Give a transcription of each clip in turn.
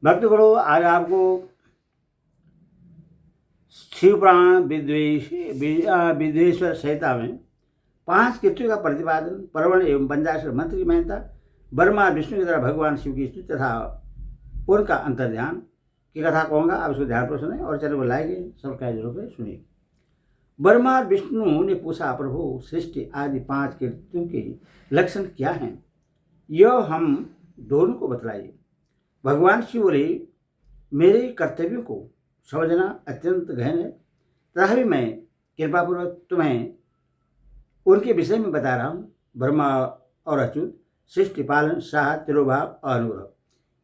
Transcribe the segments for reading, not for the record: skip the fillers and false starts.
भक्तगणों, आज आपको शिव पुराण विद्वेश्वर संहिता में 5 कृत्यों का प्रतिपादन, पर्वण एवं पंचाक्षर मंत्र की महत्ता, ब्रह्मा विष्णु की तरह भगवान शिव की स्तुति तथा उनका अंतर्ध्यान की कथा कहूँगा। आप उसको ध्यानपूर्वक सुने और चैनल को लाइक सब्सक्राइब जरूर करें। सुनिए। ब्रह्मा विष्णु ने पूछा, प्रभु सृष्टि आदि 5 कृत्यों के लक्षण क्या हैं, यह हम दोनों को बतलाइए। भगवान शिव बोले, मेरे कर्तव्यों को समझना अत्यंत गहन है, तथापि मैं कृपापूर्वक तुम्हें उनके विषय में बता रहा हूँ। ब्रह्मा और अच्युत, सृष्टि पालन, साह, तिरोभाव और अनुग्रह,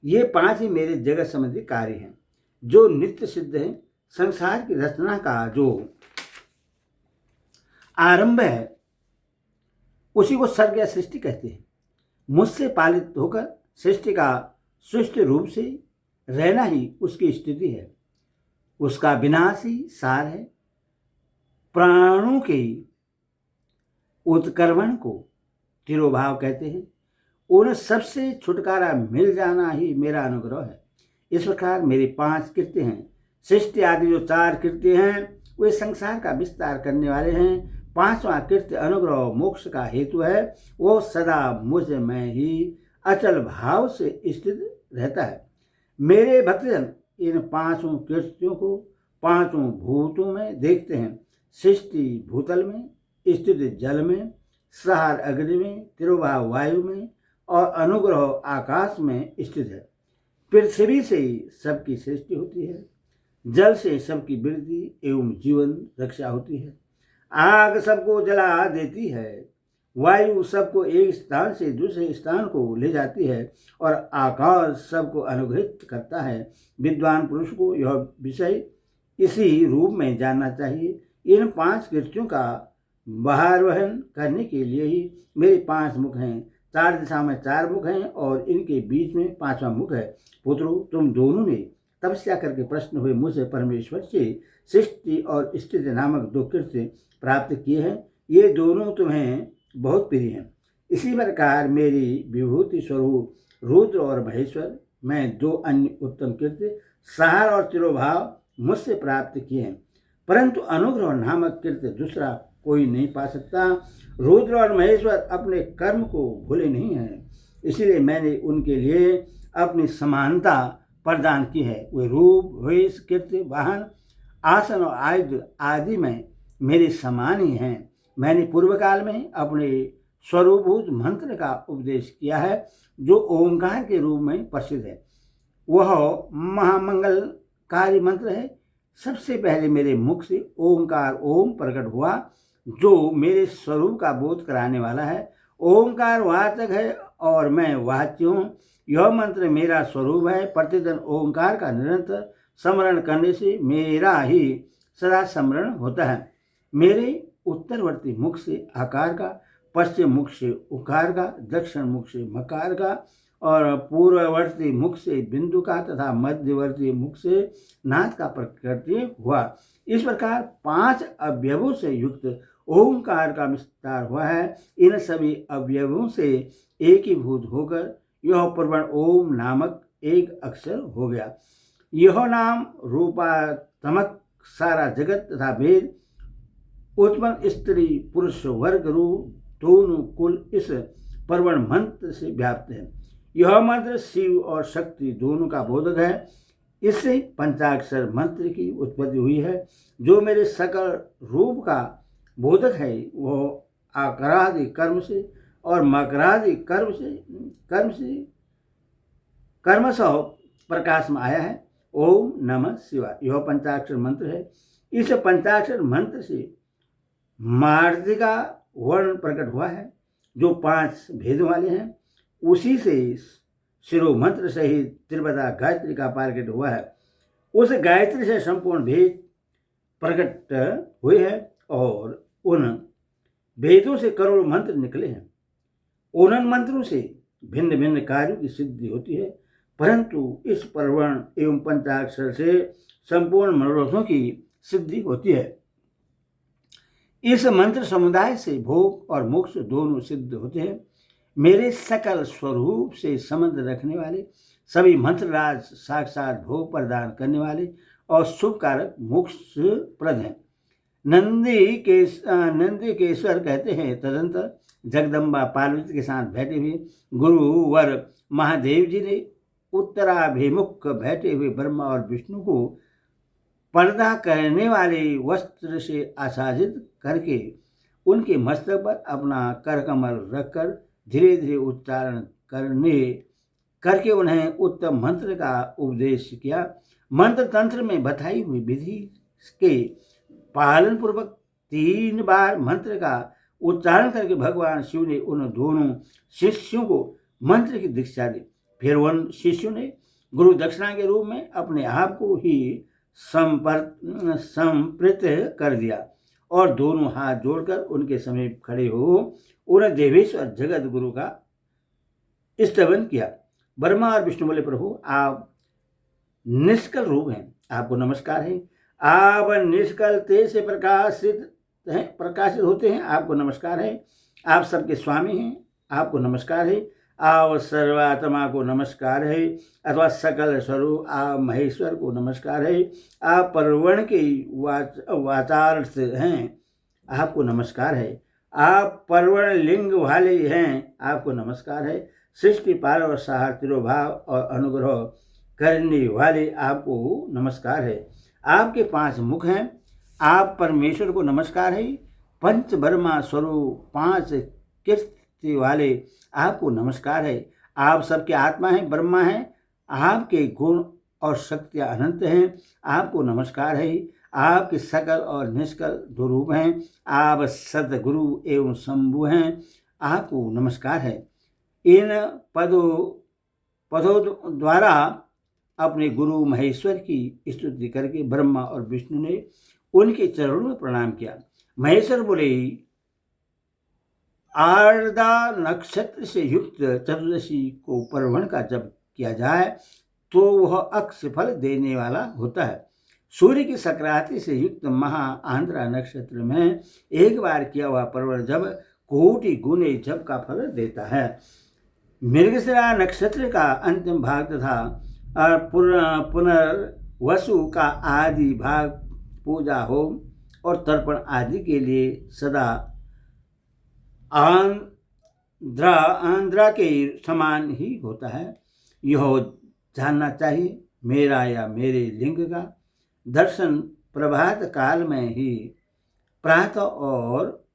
ये 5 ही मेरे जगत संबंधी कार्य हैं जो नित्य सिद्ध हैं। संसार की रचना का जो आरंभ है उसी को सर्ग या सृष्टि कहते हैं। मुझसे पालित होकर सृष्टि का सुष्ट रूप से रहना ही उसकी स्थिति है, उसका विनाश ही सार है। प्राणों के उत्क्रमण को तिरोभाव कहते हैं। उन सबसे छुटकारा मिल जाना ही मेरा अनुग्रह है। इस प्रकार मेरे 5 कृत्य हैं। सृष्टि आदि जो 4 कृत्य हैं वे संसार का विस्तार करने वाले हैं। 5वां कृत्य अनुग्रह मोक्ष का हेतु है। वो सदा मुझ में ही अचल भाव से स्थित रहता है। मेरे भक्तजन इन 5 कृत्यों को 5 भूतों में देखते हैं। सृष्टि भूतल में, स्थिति जल में, सहार अग्नि में, तिरोभाव वायु में और अनुग्रह आकाश में स्थित है। पृथ्वी से ही सबकी सृष्टि होती है, जल से सबकी वृद्धि एवं जीवन रक्षा होती है। आग सबको जला देती है, वायु सबको एक स्थान से दूसरे स्थान को ले जाती है और आकाश सबको अनुग्रहित करता है। विद्वान पुरुष को यह विषय इसी रूप में जानना चाहिए। इन 5 कृत्यों का भारवहन करने के लिए ही मेरे 5 मुख हैं। 4 दिशा में 4 मुख हैं और इनके बीच में 5वां मुख है। पुत्रों, तुम दोनों ने तपस्या करके प्रश्न हुए मुझसे परमेश्वर से सृष्टि और स्थिति नामक 2 कृत्य प्राप्त किए हैं। ये दोनों तुम्हें बहुत प्रिय हैं। इसी प्रकार मेरी विभूति स्वरूप रुद्र और महेश्वर मैं 2 अन्य उत्तम कृत्य सहार और तिरोभाव मुझसे प्राप्त किए हैं, परंतु अनुग्रह नामक कृत्य दूसरा कोई नहीं पा सकता। रुद्र और महेश्वर अपने कर्म को भूले नहीं हैं, इसलिए मैंने उनके लिए अपनी समानता प्रदान की है। वे रूप, वेश, कृत्य, वाहन, आसन और आयुध आदि में मेरे समान ही हैं। मैंने पूर्व काल में अपने स्वरूपभूत मंत्र का उपदेश किया है जो ओंकार के रूप में प्रसिद्ध है। वह महामंगलकारी मंत्र है। सबसे पहले मेरे मुख से ओंकार ओम प्रकट हुआ जो मेरे स्वरूप का बोध कराने वाला है। ओंकार वाचक है और मैं वाच्य हूँ। यह मंत्र मेरा स्वरूप है। प्रतिदिन ओंकार का निरंतर स्मरण करने से मेरा ही सदा स्मरण होता है। मेरे उत्तरवर्ती मुख से आकार का, पश्चिम मुख से उकार का, दक्षिण मुख से मकार का और पूर्ववर्ती मुख से बिंदु का तथा मध्यवर्ती मुख से नाद का प्रकृति हुआ। इस प्रकार 5 अवयवों से युक्त ओंकार का विस्तार हुआ है। इन सभी अवयवों से एकीभूत होकर यह प्रवण ओम नामक एक अक्षर हो गया। यह नाम रूपात्मक सारा जगत तथा वेद, उत्पन्न स्त्री पुरुष वर्ग रूप दोनों कुल इस प्रवण मंत्र से व्याप्त है। यह मंत्र शिव और शक्ति दोनों का बोधक है। इससे पंचाक्षर मंत्र की उत्पत्ति हुई है। जो मेरे सकल रूप का बोधक है वह आकारादि कर्म से और मकरादि कर्मशः प्रकाश में आया है। ओम नमः शिवाय यह पंचाक्षर मंत्र है। इस पंचाक्षर मंत्र से मार्जिका वर्ण प्रकट हुआ है जो 5 भेदों वाले हैं। उसी से शिरो मंत्र सहित त्रिपदा गायत्री का प्रकट हुआ है। उस गायत्री से संपूर्ण भेद प्रकट हुए हैं और उन भेदों से करोड़ों मंत्र निकले हैं। उन मंत्रों से भिन्न भिन्न कार्यों की सिद्धि होती है, परंतु इस प्रवण एवं पंचाक्षर से संपूर्ण मनोरथों की सिद्धि होती है। इस मंत्र समुदाय से भोग और मोक्ष दोनों सिद्ध होते हैं। मेरे सकल स्वरूप से संबंध रखने वाले सभी मंत्रराज साक्षात भोग प्रदान करने वाले और शुभ कारक मोक्ष प्रद हैं। नंदीकेश्वर कहते हैं, तदंतर जगदम्बा पार्वती के साथ बैठे हुए गुरुवर महादेव जी ने उत्तराभिमुख बैठे हुए ब्रह्मा और विष्णु को पर्दा करने वाले वस्त्र से आच्छादित करके उनके मस्तक पर अपना करकमल रखकर धीरे धीरे उच्चारण करके उन्हें उत्तम मंत्र का उपदेश किया। मंत्र तंत्र में बताई हुई विधि के पालन पूर्वक 3 बार मंत्र का उच्चारण करके भगवान शिव ने उन दोनों शिष्यों को मंत्र की दीक्षा दी। फिर उन शिष्यों ने गुरु दक्षिणा के रूप में अपने आप को ही समर्पित कर दिया और दोनों हाथ जोड़कर उनके समीप खड़े हो उन्हें देवेश्वर जगत गुरु का स्तवन किया। ब्रह्मा और विष्णु बोले, प्रभु आप निष्कल रूप हैं, आपको नमस्कार है। आप निष्कल तेज से प्रकाशित होते हैं, आपको नमस्कार है। आप सबके स्वामी हैं, आपको नमस्कार है। आप सर्वात्मा को नमस्कार है, अथवा सकल स्वरूप आप महेश्वर को नमस्कार है। आप परवर्ण के वाचार्थ हैं, आपको नमस्कार है। आप परवर्ण लिंग वाले हैं, आपको नमस्कार है। सृष्टि पार और सहार तिरोभाव और अनुग्रह करने वाले आपको नमस्कार है। आपके 5 मुख हैं, आप परमेश्वर को नमस्कार है। पंच ब्रह्मा स्वरूप 5 कीर्ति वाले आपको नमस्कार है। आप सबके आत्मा हैं, ब्रह्मा हैं, आपके गुण और शक्तियाँ अनंत हैं, आपको नमस्कार है। आपके सकल और निष्कल 2 रूप हैं, आप सदगुरु एवं शंभु हैं, आपको नमस्कार है। इन पदों द्वारा अपने गुरु महेश्वर की स्तुति करके ब्रह्मा और विष्णु ने उनके चरणों में प्रणाम किया। महेश्वर बोले, आर्द्रा नक्षत्र से युक्त चतुर्दशी को परवण का जप किया जाए तो वह अक्ष फल देने वाला होता है। सूर्य की सक्रांति से युक्त महा आंध्रा नक्षत्र में एक बार किया हुआ परवण जब कोटि गुने जप का फल देता है। मृगशिरा नक्षत्र का अंतिम भाग तथा पुनर्वसु का आदि भाग पूजा होम और तर्पण आदि के लिए सदा आंध्रा के समान ही होता है। यह जानना चाहिए, मेरा या मेरे लिंग का दर्शन प्रभात काल में ही प्रातः और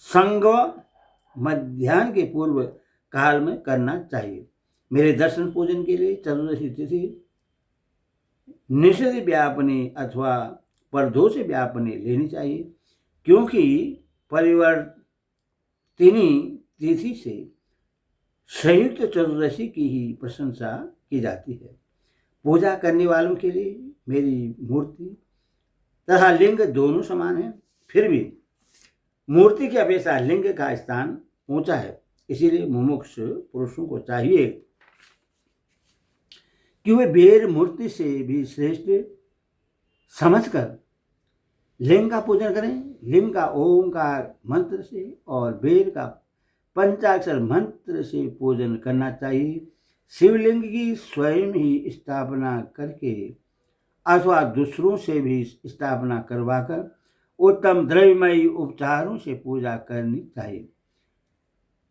संग मध्याह्न के पूर्व काल में करना चाहिए। मेरे दर्शन पूजन के लिए चतुर्दशी तिथि निषेध व्यापनी अथवा परदोष व्यापनी लेनी चाहिए, क्योंकि परिवर्तिनी तिथि से संयुक्त चतुर्दशी की ही प्रशंसा की जाती है। पूजा करने वालों के लिए मेरी मूर्ति तथा लिंग दोनों समान है, फिर भी मूर्ति की अपेक्षा लिंग का स्थान ऊंचा है। इसीलिए मुमुक्ष पुरुषों को चाहिए कि वे बेर मूर्ति से भी श्रेष्ठ समझकर लिंग का पूजन करें। लिंग का ओंकार मंत्र से और बेर का पंचाक्षर मंत्र से पूजन करना चाहिए। शिवलिंग की स्वयं ही स्थापना करके अथवा दूसरों से भी स्थापना करवाकर उत्तम द्रव्यमयी उपचारों से पूजा करनी चाहिए।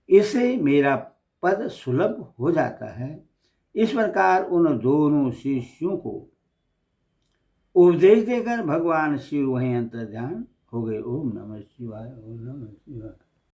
इससे मेरा पद सुलभ हो जाता है। इस प्रकार उन दोनों शिष्यों को उपदेश देकर भगवान शिव वहीं अंतर्ध्यान हो गए। ओम नमः शिवाय, ओम नमः शिवाय।